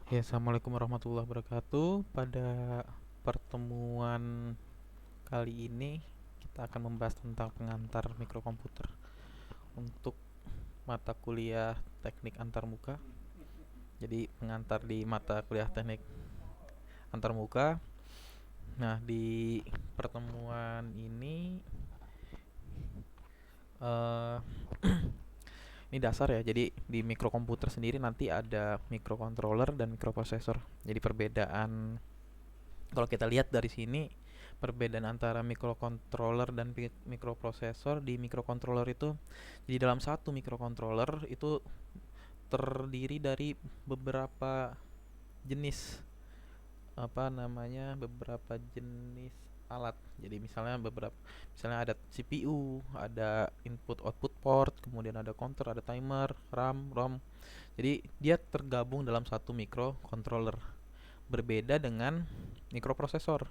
Ya, assalamualaikum warahmatullahi wabarakatuh. Pada pertemuan kali ini kita akan membahas tentang pengantar mikrokomputer untuk mata kuliah teknik antarmuka. Jadi pengantar di mata kuliah teknik antarmuka. Nah, di pertemuan ini eh ini dasar ya. Jadi di mikrokomputer sendiri nanti ada microcontroller dan microprocessor. Jadi perbedaan, kalau kita lihat dari sini, perbedaan antara microcontroller dan microprocessor, di microcontroller itu, di dalam satu microcontroller itu terdiri dari beberapa jenis, beberapa jenis alat. Jadi misalnya ada CPU, ada input output port, kemudian ada counter, ada timer, RAM, ROM. Jadi dia tergabung dalam satu microcontroller. Berbeda dengan mikroprosesor.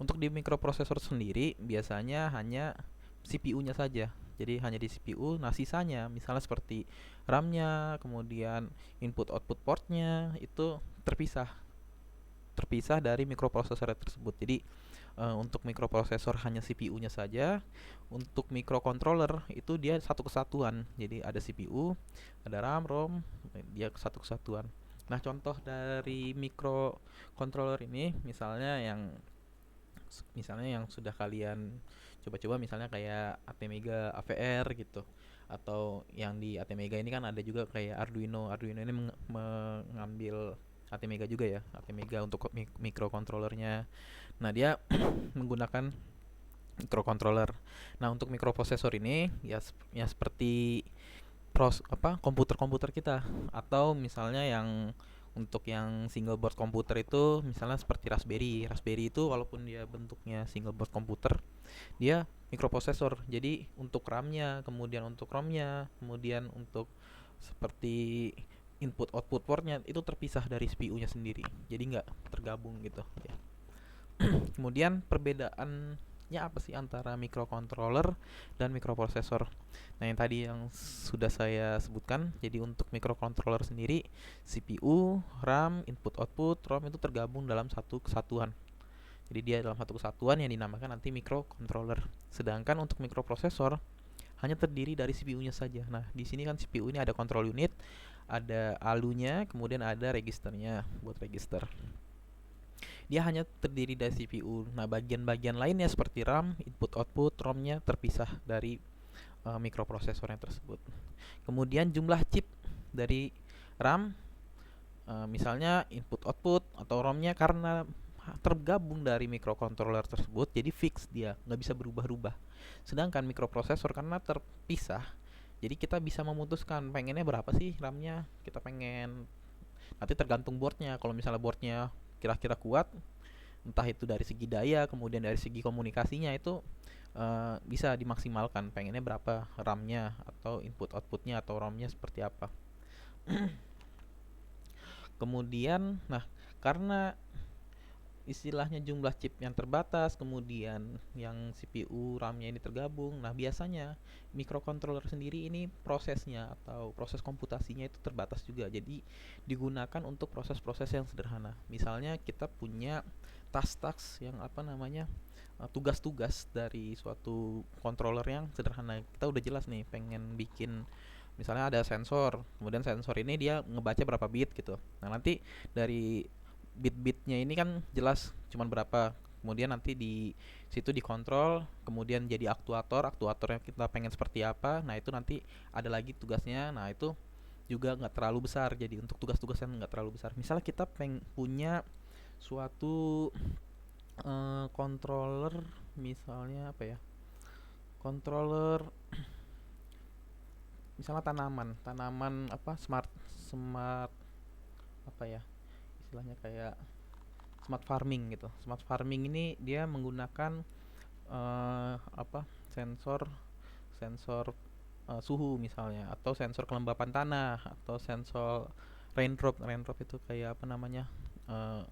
Untuk di mikroprosesor sendiri biasanya hanya CPU-nya saja. Jadi hanya di CPU, nah sisanya misalnya seperti RAM-nya, kemudian input output portnya itu terpisah terpisah dari mikroprosesor tersebut. Jadi untuk mikroprosesor hanya CPU-nya saja. Untuk microcontroller itu dia satu kesatuan. Jadi ada CPU, ada RAM, ROM, dia satu kesatuan. Nah, contoh dari microcontroller ini misalnya yang sudah kalian coba-coba, misalnya kayak ATmega AVR gitu, atau yang di ATmega ini kan ada juga kayak Arduino ini mengambil ATmega juga ya, ATmega untuk microcontrollernya. Nah, dia menggunakan microcontroller. Nah, untuk microprosesor ini ya seperti komputer-komputer kita, atau misalnya yang untuk yang single board komputer itu misalnya seperti Raspberry. Raspberry itu walaupun dia bentuknya single board komputer, dia mikroprosesor. Jadi untuk RAM-nya, kemudian untuk ROM-nya, kemudian untuk seperti input output portnya itu terpisah dari CPU-nya sendiri. Jadi nggak tergabung gitu ya. Kemudian perbedaannya apa sih antara microcontroller dan microprocessor? Nah, yang tadi yang sudah saya sebutkan, jadi untuk microcontroller sendiri, CPU, RAM, input output, ROM itu tergabung dalam satu kesatuan. Jadi dia dalam satu kesatuan yang dinamakan nanti microcontroller. Sedangkan untuk microprocessor hanya terdiri dari CPU-nya saja. Nah, di sini kan CPU ini ada control unit, ada ALU-nya, kemudian ada registernya buat register. Dia hanya terdiri dari CPU. Nah, bagian-bagian lainnya seperti RAM, input output, ROM-nya terpisah dari mikroprosesornya tersebut. Kemudian jumlah chip dari RAM, misalnya input output atau ROM-nya, karena tergabung dari microcontroller tersebut, jadi fix, dia nggak bisa berubah-ubah. Sedangkan mikroprosesor karena terpisah, jadi kita bisa memutuskan pengennya berapa sih RAM-nya. Kita pengen, nanti tergantung boardnya. Kalau misalnya boardnya kira-kira kuat, entah itu dari segi daya, kemudian dari segi komunikasinya, itu bisa dimaksimalkan pengennya berapa RAM-nya, atau input outputnya, atau ROM-nya seperti apa. Kemudian, nah, karena istilahnya jumlah chip yang terbatas, kemudian yang CPU, RAM-nya ini tergabung. Nah, biasanya microcontroller sendiri ini prosesnya atau proses komputasinya itu terbatas juga. Jadi digunakan untuk proses-proses yang sederhana. Misalnya kita punya task-task yang tugas-tugas dari suatu controller yang sederhana. Kita udah jelas nih pengen bikin, misalnya ada sensor, kemudian sensor ini dia ngebaca berapa bit gitu. Nah, nanti dari bit-bitnya ini kan jelas cuman berapa, kemudian nanti di situ dikontrol, kemudian jadi aktuatornya kita pengen seperti apa. Nah, itu nanti ada lagi tugasnya. Nah, itu juga nggak terlalu besar. Jadi untuk tugas-tugas yang nggak terlalu besar, misalnya kita punya suatu controller, misalnya apa ya, controller misalnya tanaman tanaman apa, smart smart apa ya istilahnya, kayak smart farming gitu. Smart farming ini dia menggunakan sensor sensor suhu misalnya, atau sensor kelembapan tanah, atau sensor raindrop itu kayak apa namanya, eh,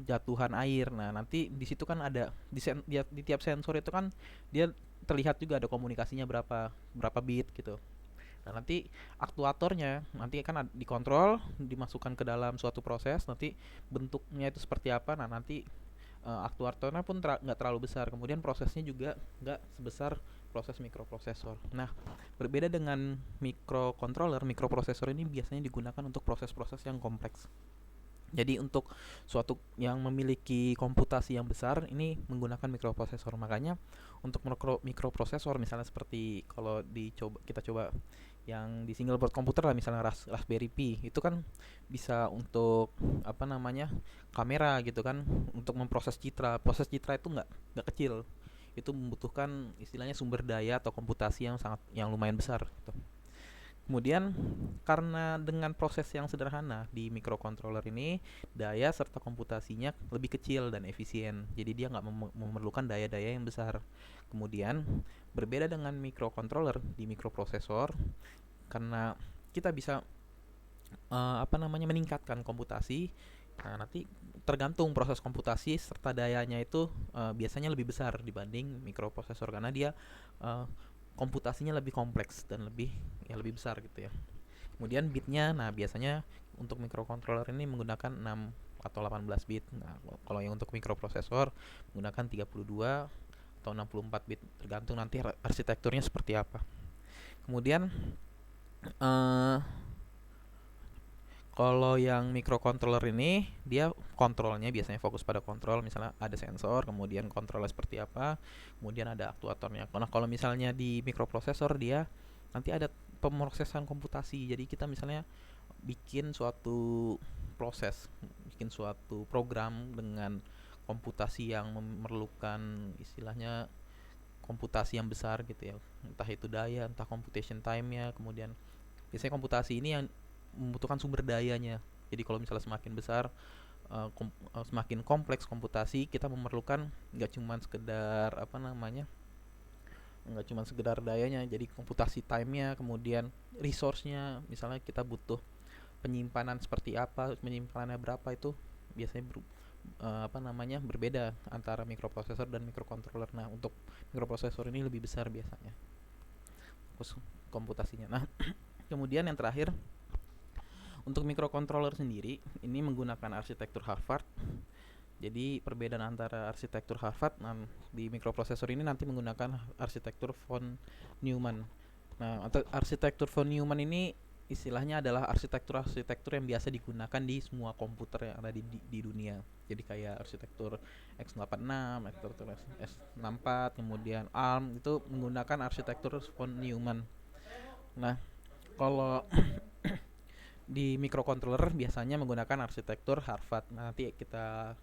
jatuhan air. Nah, nanti di situ kan ada di tiap sensor itu kan dia terlihat juga ada komunikasinya berapa berapa bit gitu. Nah, nanti aktuatornya nanti kan dikontrol, dimasukkan ke dalam suatu proses, nanti bentuknya itu seperti apa. Nah, nanti aktuatornya pun nggak terlalu besar, kemudian prosesnya juga nggak sebesar proses mikroprosesor. Nah, berbeda dengan mikrocontroller, mikroprosesor ini biasanya digunakan untuk proses-proses yang kompleks. Jadi untuk suatu yang memiliki komputasi yang besar ini menggunakan mikroprosesor. Makanya untuk mikroprosesor misalnya seperti kalau kita coba yang di single board komputer lah, misalnya Raspberry Pi, itu kan bisa untuk apa namanya, kamera gitu kan, untuk memproses citra. Proses citra itu nggak kecil. Itu membutuhkan istilahnya sumber daya atau komputasi yang lumayan besar gitu. Kemudian karena dengan proses yang sederhana di microcontroller ini, daya serta komputasinya lebih kecil dan efisien. Jadi dia nggak memerlukan daya-daya yang besar. Kemudian berbeda dengan microcontroller di microprosesor, karena kita bisa apa namanya, meningkatkan komputasi. Nah, nanti tergantung proses komputasi serta dayanya itu biasanya lebih besar dibanding mikroprosesor, karena dia uh, komputasinya lebih kompleks dan lebih besar gitu ya. Kemudian bitnya, nah biasanya untuk microcontroller ini menggunakan 6 atau 18 bit. Nah, kalau yang untuk mikroprosesor menggunakan 32 atau 64 bit, tergantung nanti arsitekturnya seperti apa. Kemudian eh kalau yang microcontroller ini dia kontrolnya biasanya fokus pada kontrol, misalnya ada sensor, kemudian kontrolnya seperti apa, kemudian ada aktuatornya. Nah, kalau misalnya di microprosesor dia nanti ada pemrosesan komputasi. Jadi kita misalnya bikin suatu proses, bikin suatu program dengan komputasi yang memerlukan istilahnya komputasi yang besar gitu ya. Entah itu daya, entah computation time-nya, kemudian biasanya komputasi ini yang membutuhkan sumber dayanya. Jadi kalau misalnya semakin besar, semakin kompleks komputasi, kita memerlukan nggak cuma sekedar apa namanya, nggak cuma sekedar dayanya, jadi komputasi time-nya, kemudian resource-nya. Misalnya kita butuh penyimpanan seperti apa, penyimpanannya berapa, itu biasanya apa namanya, berbeda antara mikroprosesor dan microcontroller. Nah, untuk mikroprosesor ini lebih besar biasanya komputasinya. Nah, kemudian yang terakhir, untuk microcontroller sendiri ini menggunakan arsitektur Harvard. Jadi perbedaan antara arsitektur Harvard dan di mikroprosesor ini nanti menggunakan arsitektur von Neumann. Nah, arsitektur von Neumann ini istilahnya adalah arsitektur yang biasa digunakan di semua komputer yang ada di dunia. Jadi kayak arsitektur x86, arsitektur S64, kemudian ARM, itu menggunakan arsitektur von Neumann. Nah, kalau di microcontroller biasanya menggunakan arsitektur Harvard. Nah, nanti kita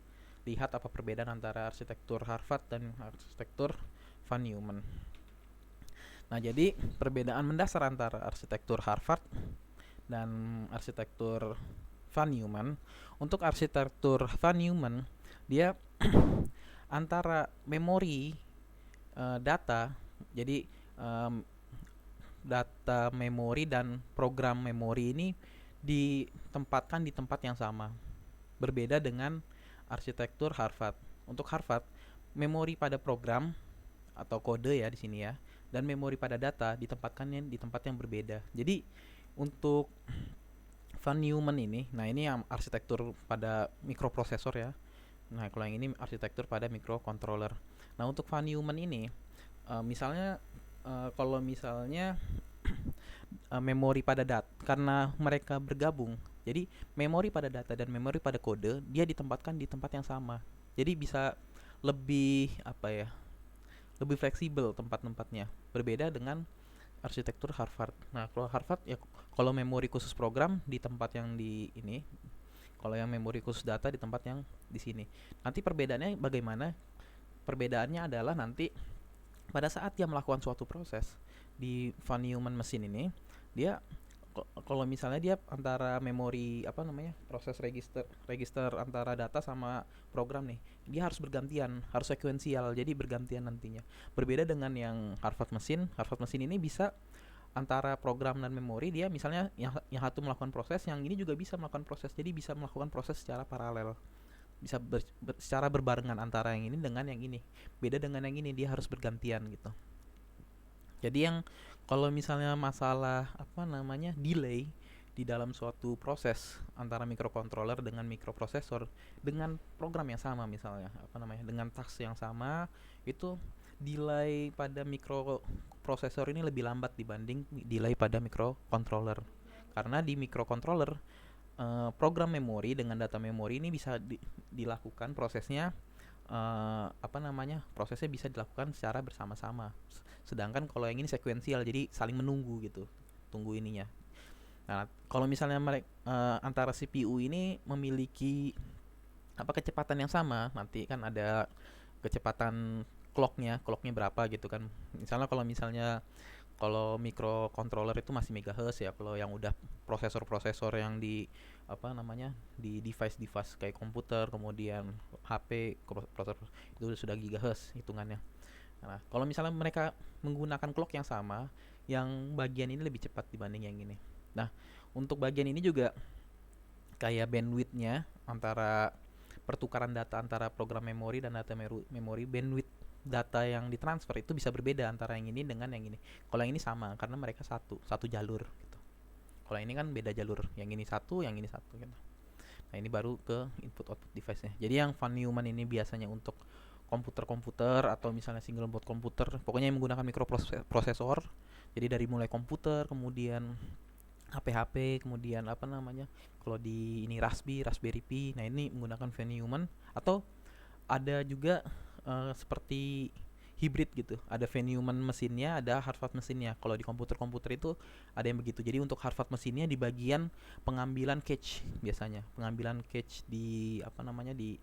lihat apa perbedaan antara arsitektur Harvard dan arsitektur von Neumann. Nah, jadi perbedaan mendasar antara arsitektur Harvard dan arsitektur von Neumann. Untuk arsitektur von Neumann, dia antara memori data, jadi data memori dan program memori ini ditempatkan di tempat yang sama. Berbeda dengan arsitektur Harvard. Untuk Harvard, memori pada program atau kode ya di sini ya, dan memori pada data ditempatkannya di tempat yang berbeda. Jadi untuk von Neumann ini, nah ini yang arsitektur pada mikroprosesor ya. Nah, kalau yang ini arsitektur pada microcontroller. Nah, untuk von Neumann ini misalnya kalau misalnya memori pada data, karena mereka bergabung, jadi memori pada data dan memori pada kode dia ditempatkan di tempat yang sama. Jadi bisa lebih apa ya, lebih fleksibel tempat-tempatnya, berbeda dengan arsitektur Harvard. Nah, kalau Harvard ya, kalau memori khusus program di tempat yang di ini, kalau yang memori khusus data di tempat yang di sini. Nanti perbedaannya bagaimana? Perbedaannya adalah nanti pada saat dia melakukan suatu proses di von Neumann mesin ini, dia kalau misalnya dia antara memori apa namanya, proses register antara data sama program nih, dia harus bergantian, harus sekuensial, jadi bergantian nantinya. Berbeda dengan yang Harvard mesin ini bisa antara program dan memori, dia misalnya yang satu melakukan proses, yang ini juga bisa melakukan proses, jadi bisa melakukan proses secara paralel, bisa secara berbarengan antara yang ini dengan yang ini. Beda dengan yang ini, dia harus bergantian gitu. Jadi yang Kalau misalnya masalah apa namanya delay di dalam suatu proses antara microcontroller dengan microprosesor dengan program yang sama, misalnya apa namanya dengan task yang sama, itu delay pada microprosesor ini lebih lambat dibanding delay pada microcontroller. Karena di microcontroller program memori dengan data memori ini bisa dilakukan prosesnya, apa namanya prosesnya bisa dilakukan secara bersama-sama. Sedangkan kalau yang ini sekuensial, jadi saling menunggu gitu, tunggu ininya. Nah, kalau misalnya mereka antara CPU ini memiliki apa kecepatan yang sama, nanti kan ada kecepatan clocknya berapa gitu kan. Misalnya kalau microcontroller itu masih megahertz ya. Kalau yang udah prosesor-prosesor yang di apa namanya di device-device kayak komputer, kemudian HP, prosesor itu sudah gigahertz hitungannya. Nah, kalau misalnya mereka menggunakan clock yang sama, yang bagian ini lebih cepat dibanding yang ini. Nah, untuk bagian ini juga kayak bandwidthnya antara pertukaran data antara program memori dan data memori, bandwidth data yang ditransfer itu bisa berbeda antara yang ini dengan yang ini. Kalau yang ini sama karena mereka satu satu jalur gitu. Kalau ini kan beda jalur, yang ini satu, yang ini satu gitu. Nah, ini baru ke input output device-nya. Jadi yang Von Neumann ini biasanya untuk komputer-komputer atau misalnya single board komputer, pokoknya yang menggunakan mikroprosesor. Jadi dari mulai komputer, kemudian HP-HP, kemudian apa namanya? Kalau di ini Raspberry Pi. Nah, ini menggunakan Von Neumann. Atau ada juga seperti hybrid gitu. Ada Von Neumann mesinnya, ada Harvard mesinnya. Kalau di komputer-komputer itu ada yang begitu. Jadi untuk Harvard mesinnya di bagian pengambilan cache biasanya. Pengambilan cache di apa namanya di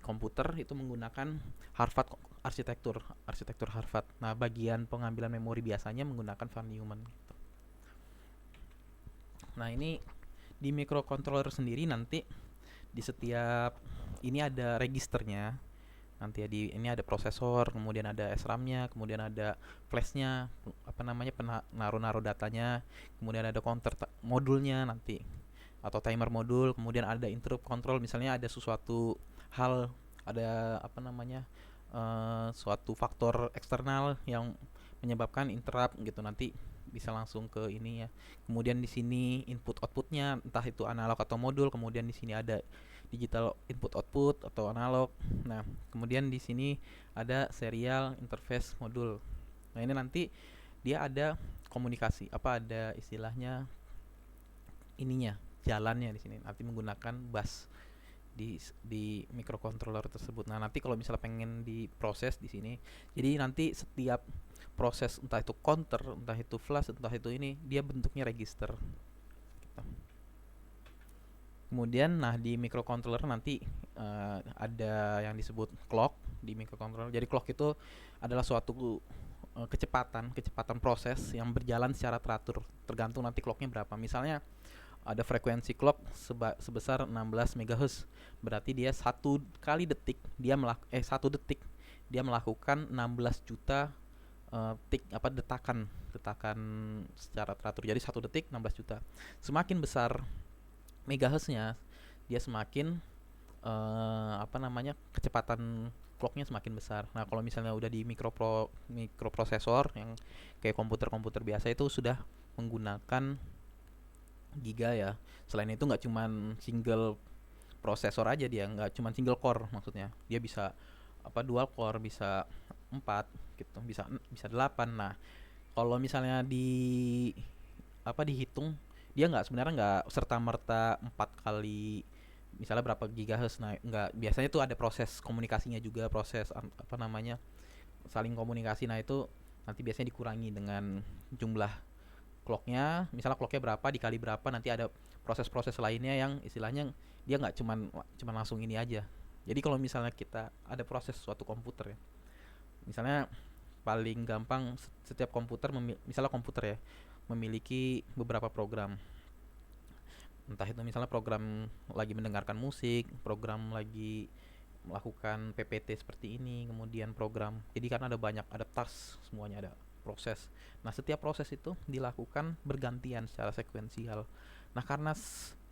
komputer itu menggunakan Harvard arsitektur arsitektur Harvard. Nah, bagian pengambilan memori biasanya menggunakan Von Neumann gitu. Nah, ini di microcontroller sendiri nanti di setiap ini ada registernya. Nanti ya di ini ada prosesor, kemudian ada SRAM-nya, kemudian ada flashnya, apa namanya naruh datanya, kemudian ada counter modulnya nanti atau timer modul, kemudian ada interrupt control, misalnya ada sesuatu hal, ada apa namanya suatu faktor eksternal yang menyebabkan interrupt gitu, nanti bisa langsung ke ini ya. Kemudian di sini input outputnya entah itu analog atau modul, kemudian di sini ada digital input output atau analog. Nah, kemudian di sini ada serial interface modul. Nah, ini nanti dia ada komunikasi, apa ada istilahnya ininya, jalannya di sini. Nanti menggunakan bus di microcontroller tersebut. Nah, nanti kalau misalnya pengen diproses di sini, jadi nanti setiap proses entah itu counter, entah itu flash, entah itu ini, dia bentuknya register. Gitu. Kemudian, nah di microcontroller nanti ada yang disebut clock di microcontroller. Jadi clock itu adalah suatu kecepatan proses yang berjalan secara teratur, tergantung nanti clocknya berapa. Misalnya ada frekuensi clock sebesar 16 MHz, berarti dia satu detik dia melakukan 16 juta detakan secara teratur. Jadi satu detik 16 juta. Semakin besar megahertznya, dia semakin apa namanya kecepatan clocknya semakin besar. Nah, kalau misalnya udah di mikroprosesor yang kayak komputer-komputer biasa itu sudah menggunakan giga ya. Selain itu nggak cuman single prosesor aja, dia nggak cuman single core, maksudnya dia bisa apa dual core, bisa 4 gitu, bisa 8. Nah, kalau misalnya dihitung, dia sebenarnya nggak serta merta 4 kali misalnya berapa gigahertz. Nah, nggak, biasanya tuh ada proses komunikasinya juga, proses apa namanya saling komunikasi. Nah, itu nanti biasanya dikurangi dengan jumlah clocknya. Misalnya clocknya berapa dikali berapa, nanti ada proses-proses lainnya yang istilahnya dia nggak cuman langsung ini aja. Jadi kalau misalnya kita ada proses suatu komputer ya, misalnya paling gampang setiap komputer misalnya komputer ya memiliki beberapa program, entah itu misalnya program lagi mendengarkan musik, program lagi melakukan PPT seperti ini, kemudian program, jadi kan ada task, semuanya ada proses. Nah, setiap proses itu dilakukan bergantian secara sekuensial. Nah, karena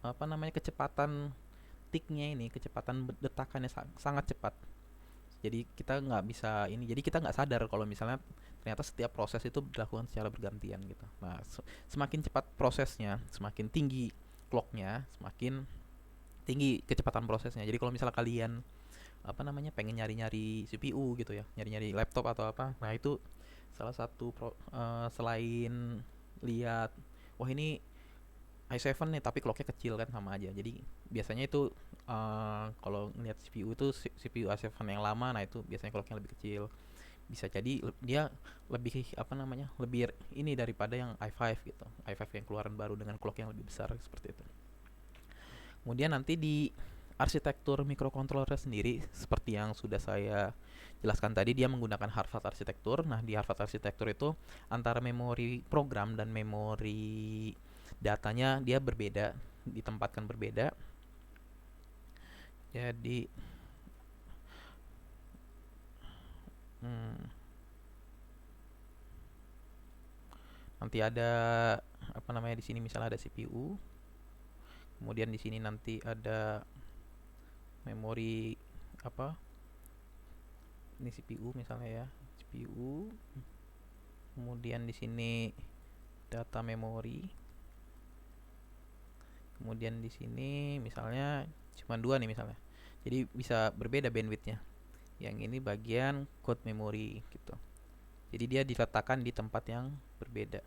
apa namanya kecepatan tiknya ini, kecepatan detakannya sangat cepat, Jadi kita nggak bisa ini, jadi kita nggak sadar kalau misalnya ternyata setiap proses itu dilakukan secara bergantian gitu. Nah, semakin cepat prosesnya, semakin tinggi clocknya, semakin tinggi kecepatan prosesnya. Jadi kalau misalnya kalian apa namanya pengen nyari-nyari CPU gitu ya, nyari-nyari laptop atau apa, nah itu salah satu selain lihat wah ini i7 nih tapi clocknya kecil kan sama aja. Jadi biasanya itu kalau ngeliat CPU itu CPU i7 yang lama, nah itu biasanya clocknya lebih kecil. Bisa jadi dia lebih apa namanya lebih ini daripada yang i5 gitu, i5 yang keluaran baru dengan clock yang lebih besar seperti itu. Kemudian nanti di arsitektur microcontroller sendiri seperti yang sudah saya jelaskan tadi, dia menggunakan Harvard arsitektur. Nah, di Harvard arsitektur itu antara memori program dan memori datanya dia berbeda, ditempatkan berbeda. Jadi nanti ada apa namanya di sini misalnya ada CPU, kemudian di sini nanti ada memori apa ini CPU misalnya ya, CPU, kemudian di sini data memori, kemudian di sini misalnya cuma dua nih misalnya, jadi bisa berbeda bandwidthnya. Yang ini bagian code memory gitu, jadi dia diletakkan di tempat yang berbeda.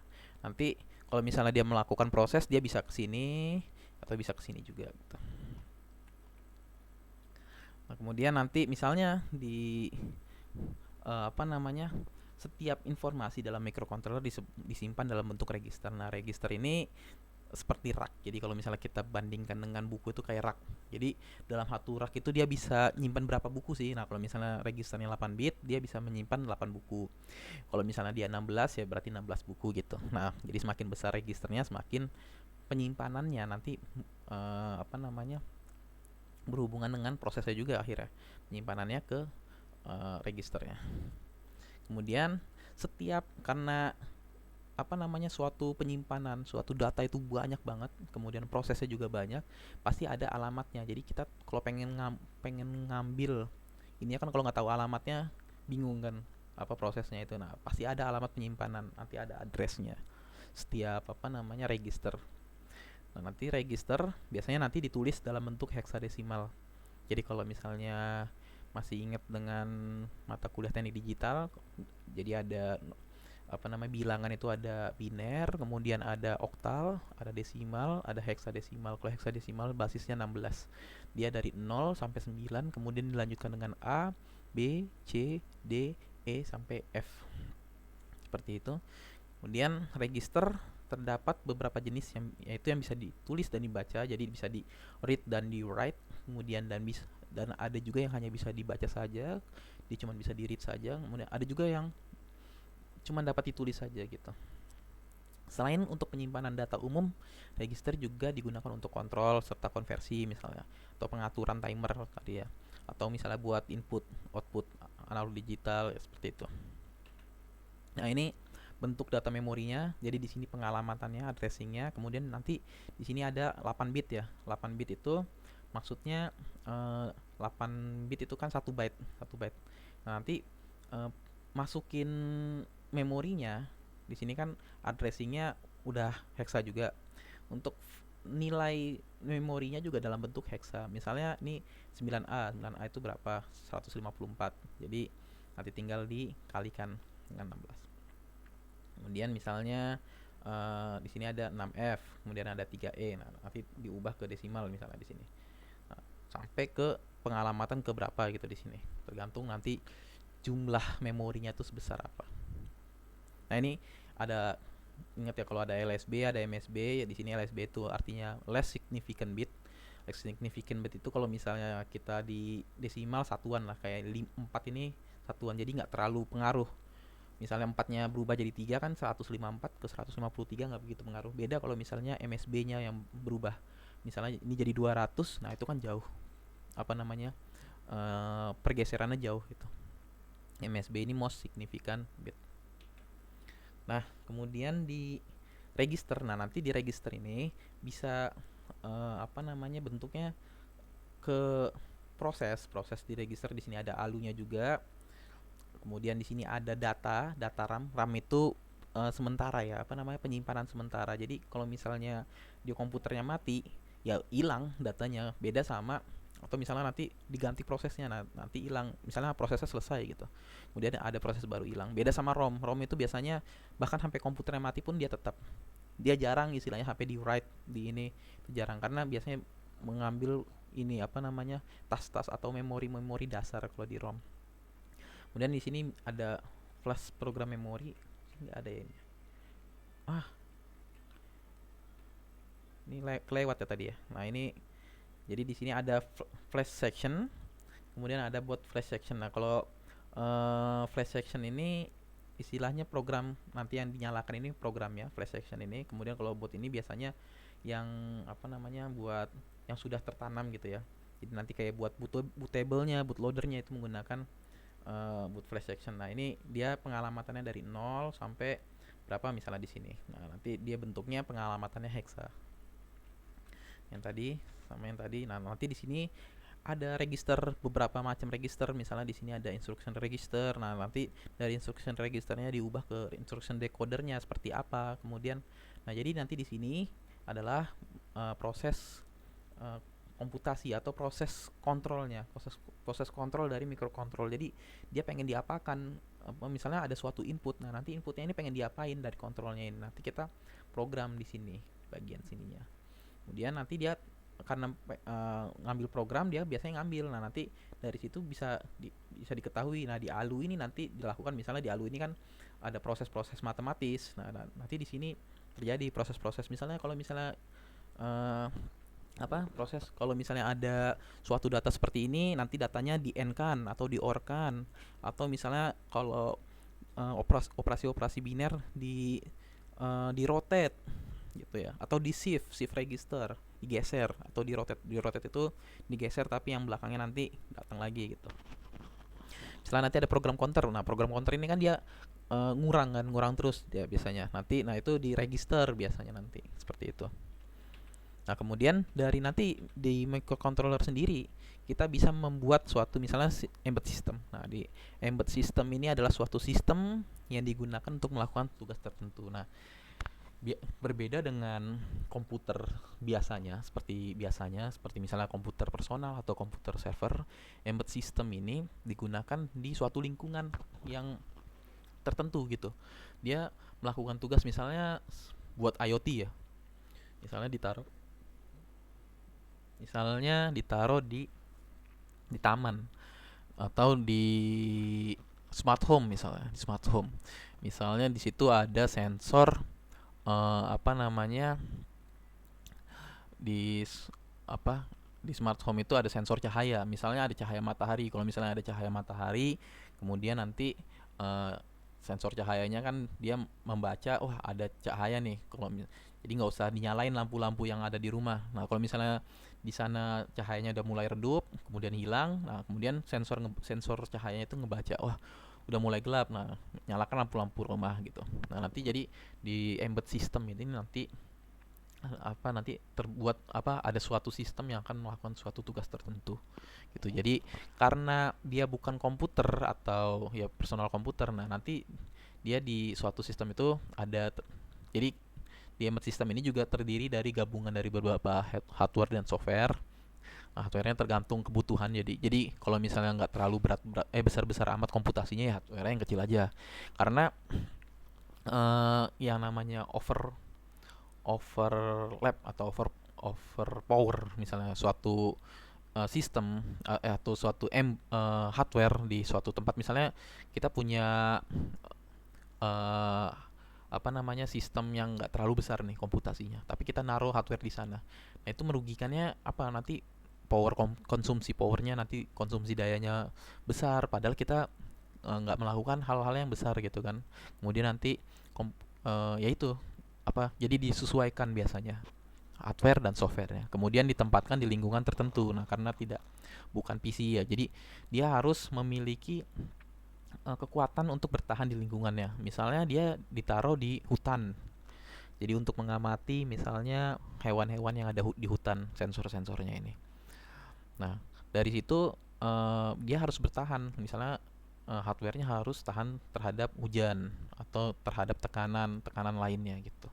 Nanti kalau misalnya dia melakukan proses dia bisa ke sini atau bisa ke sini juga gitu. Nah, kemudian nanti misalnya di apa namanya setiap informasi dalam microcontroller disimpan dalam bentuk register. Nah, register ini seperti rak. Jadi kalau misalnya kita bandingkan dengan buku itu kayak rak. Jadi dalam satu rak itu dia bisa nyimpan berapa buku sih? Nah, kalau misalnya registernya 8 bit, dia bisa menyimpan 8 buku. Kalau misalnya dia 16 ya berarti 16 buku gitu. Nah, jadi semakin besar registernya semakin penyimpanannya nanti apa namanya berhubungan dengan prosesnya juga akhirnya. Penyimpanannya ke registernya. Kemudian setiap karena apa namanya suatu penyimpanan suatu data itu banyak banget, kemudian prosesnya juga banyak, pasti ada alamatnya. Jadi kita kalau pengen ngambil ini kan kalau nggak tahu alamatnya bingung kan apa prosesnya itu. Nah, pasti ada alamat penyimpanan, nanti ada addressnya setiap apa namanya register. Nah, nanti register biasanya nanti ditulis dalam bentuk heksadesimal. Jadi kalau misalnya masih ingat dengan mata kuliah teknik digital, jadi ada apa namanya bilangan itu ada biner, kemudian ada oktal, ada desimal, ada heksadesimal. Kalau heksadesimal basisnya 16. Dia dari 0 sampai 9, kemudian dilanjutkan dengan A, B, C, D, E sampai F. Seperti itu. Kemudian register terdapat beberapa jenis yang yaitu yang bisa ditulis dan dibaca, jadi bisa di read dan di write. Kemudian dan ada juga yang hanya bisa dibaca saja, dia cuma bisa di read saja. Kemudian ada juga yang cuma dapat ditulis saja gitu. Selain untuk penyimpanan data umum, register juga digunakan untuk kontrol serta konversi misalnya, atau pengaturan timer tadi ya, atau misalnya buat input output analog digital ya, seperti itu. Nah, ini bentuk data memorinya. Jadi di sini pengalamatannya, addressingnya, kemudian nanti di sini ada 8 bit ya. 8 bit itu maksudnya 8 bit itu kan 1 byte, 1 byte. Nah, nanti masukin memorinya di sini kan addressingnya udah hexa juga. Untuk nilai memorinya juga dalam bentuk hexa. Misalnya ini 9A, 9A itu berapa? 154. Jadi nanti tinggal dikalikan dengan 16. Kemudian misalnya di sini ada 6F, kemudian ada 3E. Nah, nanti diubah ke desimal misalnya di sini. Nah, sampai ke pengalamatan ke berapa gitu di sini. Tergantung nanti jumlah memorinya itu sebesar apa. Nah, ini ada ingat ya kalau ada LSB, ada MSB, ya di sini LSB itu artinya less significant bit. Less significant bit itu kalau misalnya kita di desimal satuan lah, kayak 4 ini satuan, jadi nggak terlalu pengaruh. Misalnya 4-nya berubah jadi 3 kan 154 ke 153 nggak begitu pengaruh. Beda kalau misalnya MSB-nya yang berubah. Misalnya ini jadi 200, nah itu kan jauh. Apa namanya? Pergeserannya jauh gitu. MSB ini most significant bit. Nah, kemudian di register. Nah, nanti di register ini bisa apa namanya bentuknya ke proses di register. Di sini ada alunya juga. Kemudian di sini ada data RAM. RAM itu sementara ya, apa namanya, penyimpanan sementara. Jadi kalau misalnya di komputernya mati, ya hilang datanya. Beda sama atau misalnya nanti diganti prosesnya, nanti hilang. Misalnya prosesnya selesai gitu. Kemudian ada proses baru hilang. Beda sama ROM. ROM itu biasanya bahkan sampai komputernya mati pun dia jarang istilahnya sampai di write di ini, itu jarang karena biasanya mengambil ini apa namanya, tas-tas atau memori-memori dasar kalau di ROM. Kemudian di sini ada flash program memori, nggak ada ya ini. Ah, ini kelewat ya tadi ya. Nah ini jadi di sini ada flash section, kemudian ada buat flash section. Nah kalau flash section ini istilahnya program nanti yang dinyalakan ini programnya flash section ini. Kemudian kalau boot ini biasanya yang apa namanya, buat yang sudah tertanam gitu ya. Jadi nanti kayak buat bootable-nya, bootloader-nya itu menggunakan boot flash section. Nah, ini dia pengalamatannya dari 0 sampai berapa misalnya di sini. Nah, nanti dia bentuknya pengalamatannya hexa. Yang tadi sama yang tadi. Nah, nanti di sini ada register, beberapa macam register. Misalnya di sini ada instruction register. Nah, nanti dari instruction registernya diubah ke instruction decodernya seperti apa. Kemudian nah, jadi nanti di sini adalah proses komputasi atau proses kontrolnya, proses kontrol dari mikrokontrol. Jadi dia pengen diapakan, misalnya ada suatu input. Nah, nanti inputnya ini pengen diapain dari kontrolnya ini. Nanti kita program di sini bagian sininya. Kemudian nanti dia karena ngambil program, dia biasanya ngambil. Nah, nanti dari situ bisa diketahui. Nah, di ALU ini nanti dilakukan, misalnya di ALU ini kan ada proses-proses matematis. Nah, nanti di sini terjadi proses-proses, misalnya kalau misalnya proses kalau misalnya ada suatu data seperti ini, nanti datanya di n kan atau di or kan, atau misalnya kalau operasi-operasi biner di rotate gitu ya, atau di shift register digeser, atau di rotate itu digeser tapi yang belakangnya nanti datang lagi gitu. Misalnya nanti ada program counter. Nah, program counter ini kan dia ngurang terus dia biasanya. Nah itu di register biasanya nanti seperti itu. Nah, kemudian dari nanti di microcontroller sendiri kita bisa membuat suatu misalnya embed system. Nah, di embed system ini adalah suatu sistem yang digunakan untuk melakukan tugas tertentu. Nah, berbeda dengan komputer seperti misalnya komputer personal atau komputer server. Embed system ini digunakan di suatu lingkungan yang tertentu gitu. Dia melakukan tugas misalnya buat IoT ya. Misalnya ditaruh di taman atau di smart home. Misalnya di situ ada sensor di di smart home itu ada sensor cahaya. Misalnya ada cahaya matahari. Kalau misalnya ada cahaya matahari, kemudian nanti sensor cahayanya kan dia membaca, ada cahaya nih. Jadi nggak usah dinyalain lampu-lampu yang ada di rumah. Nah, kalau misalnya di sana cahayanya udah mulai redup, kemudian hilang, nah kemudian sensor cahayanya itu ngebaca, udah mulai gelap. Nah, nyalakan lampu-lampu rumah gitu. Nah, nanti jadi di embed system ini nanti terbuat ada suatu sistem yang akan melakukan suatu tugas tertentu gitu. Jadi karena dia bukan komputer atau ya personal komputer, nah nanti dia di suatu sistem itu jadi di embed system ini juga terdiri dari gabungan dari beberapa hardware dan software. Nah, hardware-nya tergantung kebutuhan. Jadi kalau misalnya nggak terlalu besar-besar amat komputasinya, ya hardware-nya yang kecil aja. Karena yang namanya overlap atau overpower misalnya suatu sistem atau suatu hardware di suatu tempat. Misalnya kita punya sistem yang nggak terlalu besar nih komputasinya, tapi kita naruh hardware di sana. Nah, itu merugikannya nanti konsumsi powernya, nanti konsumsi dayanya besar, padahal kita nggak melakukan hal-hal yang besar gitu kan. Kemudian nanti ya itu jadi disesuaikan biasanya hardware dan softwarenya, kemudian ditempatkan di lingkungan tertentu. Nah, karena bukan PC ya, jadi dia harus memiliki kekuatan untuk bertahan di lingkungannya. Misalnya dia ditaruh di hutan, jadi untuk mengamati misalnya hewan-hewan yang ada di hutan, sensor-sensornya ini. Nah, Dari situ dia harus bertahan, misalnya hardware-nya harus tahan terhadap hujan atau terhadap tekanan tekanan lainnya gitu.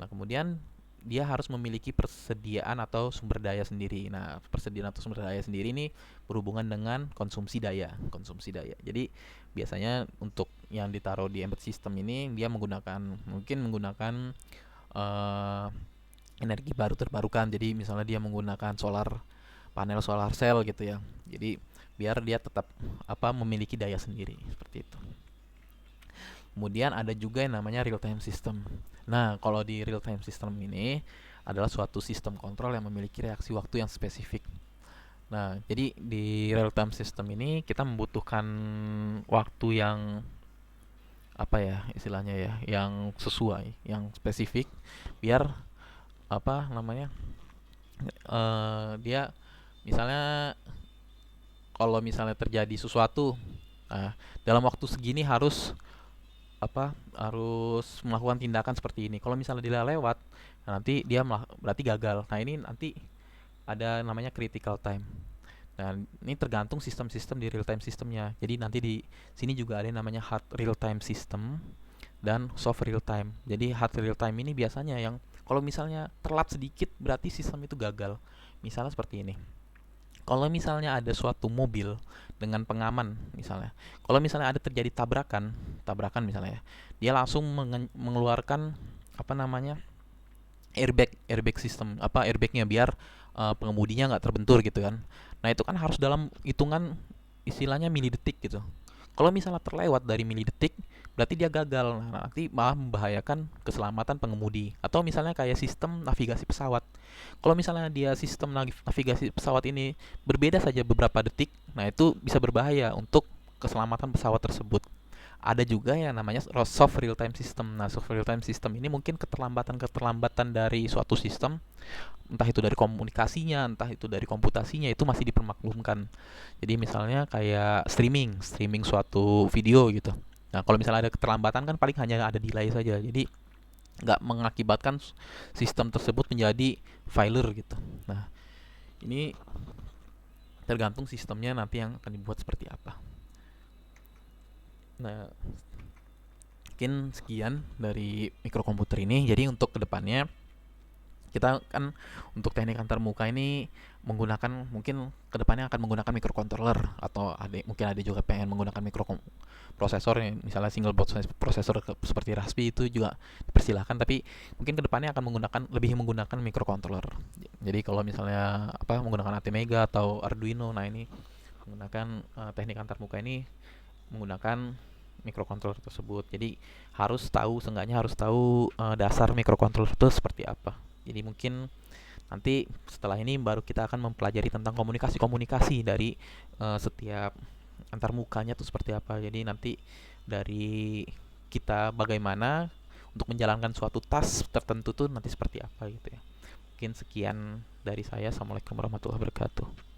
Nah, kemudian dia harus memiliki persediaan atau sumber daya sendiri. Nah, persediaan atau sumber daya sendiri ini berhubungan dengan konsumsi daya, konsumsi daya. Jadi biasanya untuk yang ditaruh di embedded system ini dia mungkin menggunakan eh, energi baru terbarukan. Jadi misalnya dia menggunakan panel solar cell gitu ya. Jadi biar dia tetap memiliki daya sendiri seperti itu. Kemudian ada juga yang namanya real time system. Nah, kalau di real time system ini adalah suatu sistem kontrol yang memiliki reaksi waktu yang spesifik. Nah, jadi di real time system ini kita membutuhkan waktu yang apa ya istilahnya ya, yang sesuai, yang spesifik biar apa namanya dia misalnya kalau misalnya terjadi sesuatu, nah, dalam waktu segini harus melakukan tindakan seperti ini. Kalau misalnya dia lewat, nah nanti dia berarti gagal. Nah, ini nanti ada namanya critical time. Nah, ini tergantung sistem-sistem di real time sistemnya. Jadi nanti di sini juga ada yang namanya hard real time system dan soft real time. Jadi hard real time ini biasanya yang kalau misalnya telat sedikit berarti sistem itu gagal. Misalnya seperti ini. Kalau misalnya ada suatu mobil dengan pengaman misalnya, kalau misalnya ada terjadi tabrakan misalnya ya, dia langsung mengeluarkan apa namanya airbag sistem airbagnya biar pengemudinya nggak terbentur gitu kan. Nah, itu kan harus dalam hitungan istilahnya milidetik gitu. Kalau misalnya terlewat dari milidetik, berarti dia gagal. Nah, nanti malah membahayakan keselamatan pengemudi. Atau misalnya kayak sistem navigasi pesawat. Kalau misalnya dia sistem navigasi pesawat ini berbeda saja beberapa detik, nah itu bisa berbahaya untuk keselamatan pesawat tersebut. Ada juga yang namanya soft real time system. Nah, soft real time system ini mungkin keterlambatan dari suatu sistem, entah itu dari komunikasinya, entah itu dari komputasinya, itu masih dipermaklumkan. Jadi misalnya kayak streaming suatu video gitu. Nah, kalau misalnya ada keterlambatan kan paling hanya ada delay saja. Jadi nggak mengakibatkan sistem tersebut menjadi failure gitu. Nah, ini tergantung sistemnya nanti yang akan dibuat seperti apa. Nah, mungkin sekian dari mikrokomputer ini. Jadi untuk kedepannya kita kan untuk teknik antarmuka ini menggunakan mungkin kedepannya akan menggunakan microcontroller atau mungkin ada juga pengen menggunakan mikroprosesor misalnya single board processor seperti Raspi itu juga dipersilahkan, tapi mungkin kedepannya akan lebih menggunakan microcontroller. Jadi kalau misalnya menggunakan ATmega atau Arduino, nah ini menggunakan teknik antarmuka ini menggunakan microcontroller tersebut. Jadi seenggaknya harus tahu dasar microcontroller itu seperti apa. Jadi mungkin nanti setelah ini baru kita akan mempelajari tentang komunikasi-komunikasi dari setiap antarmukanya itu seperti apa. Jadi nanti dari kita bagaimana untuk menjalankan suatu task tertentu tuh nanti seperti apa gitu ya. Mungkin sekian dari saya. Assalamualaikum warahmatullahi wabarakatuh.